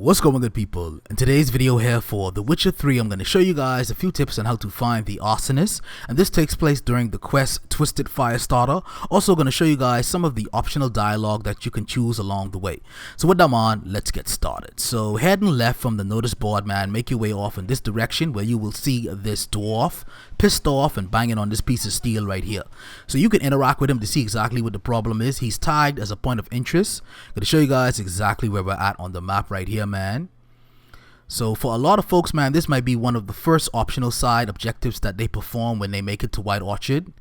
What's going on, good people? In today's video here for The Witcher 3, I'm going to show you guys a few tips on how to find the Arsonist, and this takes place during the quest Twisted Firestarter. Also going to show you guys some of the optional dialogue that you can choose along the way. So with that on, let's get started. So heading left from the notice board, man, make your way off in this direction where you will see this dwarf pissed off and banging on this piece of steel right here. So you can interact with him to see exactly what the problem is. He's tagged as a point of interest. Going to show you guys exactly where we're at on the map right here, man. So for a lot of folks, man, this might be one of the first optional side objectives that they perform when they make it to White Orchard.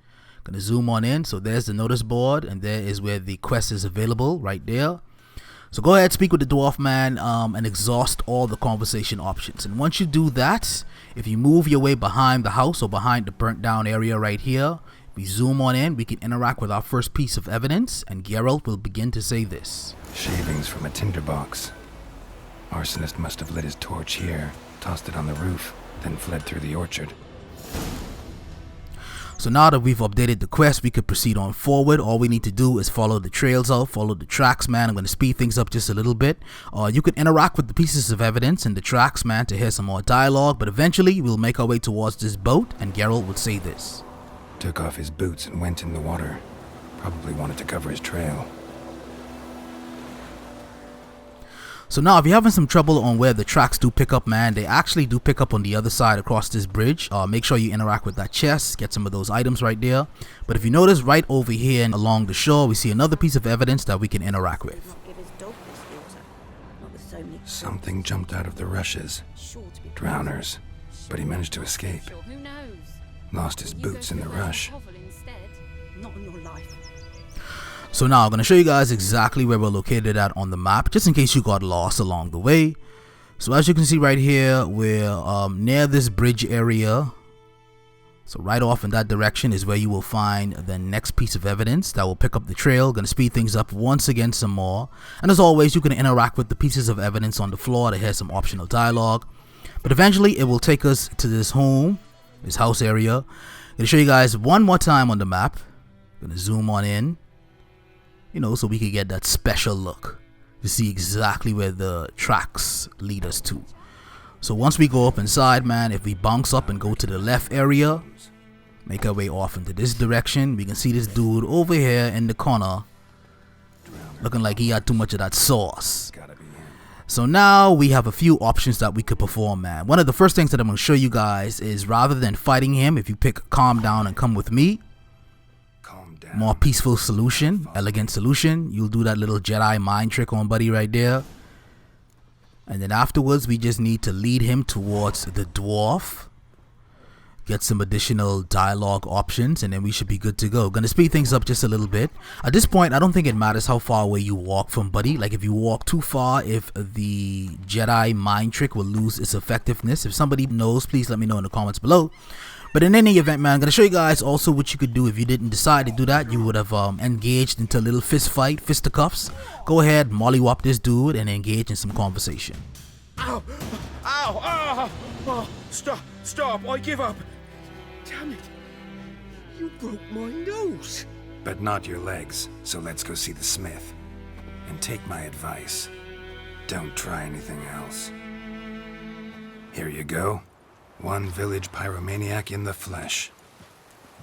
Gonna zoom on in. So there's the notice board, and there is where the quest is available right there. So go ahead, speak with the dwarf, man, and exhaust all the conversation options. And once you do that, if you move your way behind the house or behind the burnt down area right here, we zoom on in, we can interact with our first piece of evidence, and Geralt will begin to say this. Shavings from a tinderbox. Arsonist must have lit his torch here, tossed it on the roof, then fled through the orchard. So now that we've updated the quest, we could proceed on forward. All we need to do is follow the trails out, follow the tracks, man. I'm going to speed things up just a little bit. You can interact with the pieces of evidence in the tracks, man, to hear some more dialogue. But eventually, we'll make our way towards this boat, and Geralt would say this. Took off his boots and went in the water. Probably wanted to cover his trail. So now if you're having some trouble on where the tracks do pick up, man, they actually do pick up on the other side across this bridge. Make sure you interact with that chest, get some of those items right there. But if you notice right over here and along the shore, we see another piece of evidence that we can interact with. Something jumped out of the rushes. Drowners. But he managed to escape. Lost his boots in the rush. Not on your life. So now I'm going to show you guys exactly where we're located at on the map, just in case you got lost along the way. So as you can see right here, we're near this bridge area. So right off in that direction is where you will find the next piece of evidence that will pick up the trail. Going to speed things up once again some more. And as always, you can interact with the pieces of evidence on the floor to hear some optional dialogue. But eventually it will take us to this home, this house area. Going to show you guys one more time on the map. Going to zoom on in. You know, so we could get that special look to see exactly where the tracks lead us to. So once we go up inside, man, if we bounce up and go to the left area, make our way off into this direction, we can see this dude over here in the corner looking like he had too much of that sauce. So now we have a few options that we could perform, man. One of the first things that I'm going to show you guys is rather than fighting him, if you pick calm down and come with me, more peaceful solution, elegant solution, you'll do that little Jedi mind trick on buddy right there. And then afterwards, we just need to lead him towards the dwarf. Get some additional dialogue options, and then we should be good to go. Gonna speed things up just a little bit. At this point, I don't think it matters how far away you walk from buddy. Like if you walk too far, if the Jedi mind trick will lose its effectiveness. If somebody knows, please let me know in the comments below. But in any event, man, I'm going to show you guys also what you could do if you didn't decide to do that. You would have engaged into a little fist fight, fisticuffs. Go ahead, mollywop this dude and engage in some conversation. Ow! Ow! Ow! Oh, stop! I give up! Damn it! You broke my nose! But not your legs, so let's go see the smith. And take my advice. Don't try anything else. Here you go. One village pyromaniac in the flesh.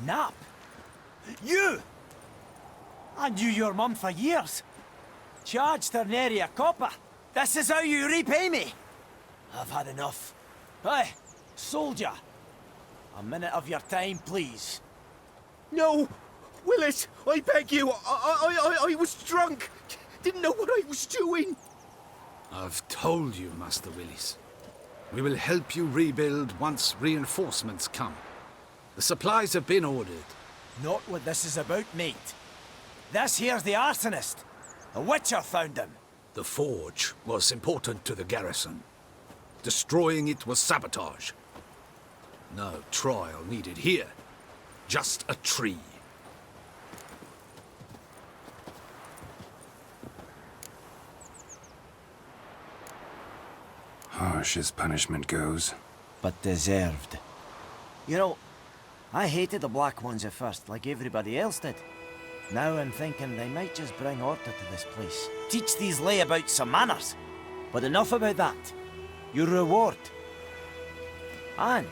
Nap? You? I knew your mum for years. Charged her nary a copper. This is how you repay me. I've had enough. Hey, soldier. A minute of your time, please. No! Willis, I beg you! I was drunk! Didn't know what I was doing! I've told you, Master Willis. We will help you rebuild once reinforcements come. The supplies have been ordered. Not what this is about, mate. This here's the Arsonist. A witcher found him. The forge was important to the garrison. Destroying it was sabotage. No trial needed here. Just a tree. Harsh as punishment goes. But deserved. You know, I hated the black ones at first, like everybody else did. Now I'm thinking they might just bring order to this place. Teach these layabouts some manners. But enough about that. Your reward. And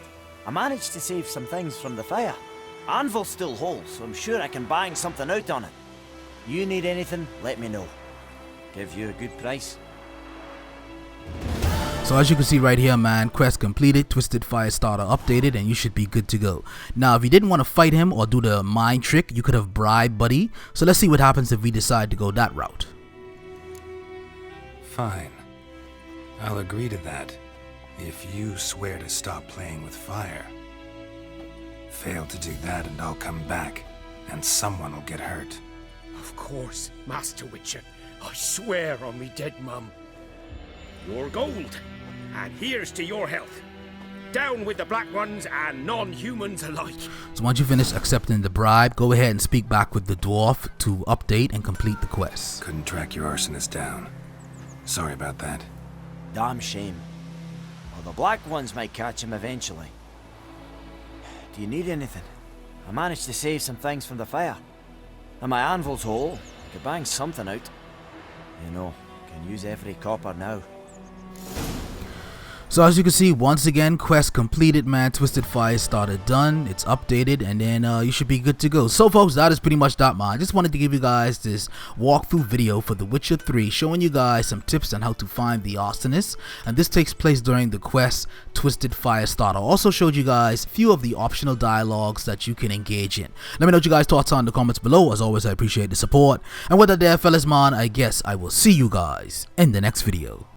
I managed to save some things from the fire. Anvil's still whole, so I'm sure I can bang something out on it. You need anything, let me know. Give you a good price. So as you can see right here, man, quest completed, Twisted Firestarter updated, and you should be good to go. Now, if you didn't want to fight him or do the mind trick, you could have bribed Buddy. So let's see what happens if we decide to go that route. Fine. I'll agree to that, if you swear to stop playing with fire. Fail to do that and I'll come back, and someone will get hurt. Of course, Master Witcher. I swear on me dead mum. Your gold, and here's to your health. Down with the black ones and non-humans alike. So once you finish accepting the bribe, go ahead and speak back with the dwarf to update and complete the quest. Couldn't track your arsonist down. Sorry about that. Damn shame. Well, the black ones might catch him eventually. Do you need anything? I managed to save some things from the fire. And my anvil's whole. Could bang something out. You know, can use every copper now. So as you can see, once again, quest completed, man. Twisted Firestarter done. It's updated, and then you should be good to go. So folks, that is pretty much that, man. I just wanted to give you guys this walkthrough video for The Witcher 3, showing you guys some tips on how to find the Arsonist, and this takes place during the quest Twisted Firestarter. Also showed you guys a few of the optional dialogues that you can engage in. Let me know what you guys' thoughts are in the comments below. As always, I appreciate the support. And with that there, fellas, man, I guess I will see you guys in the next video.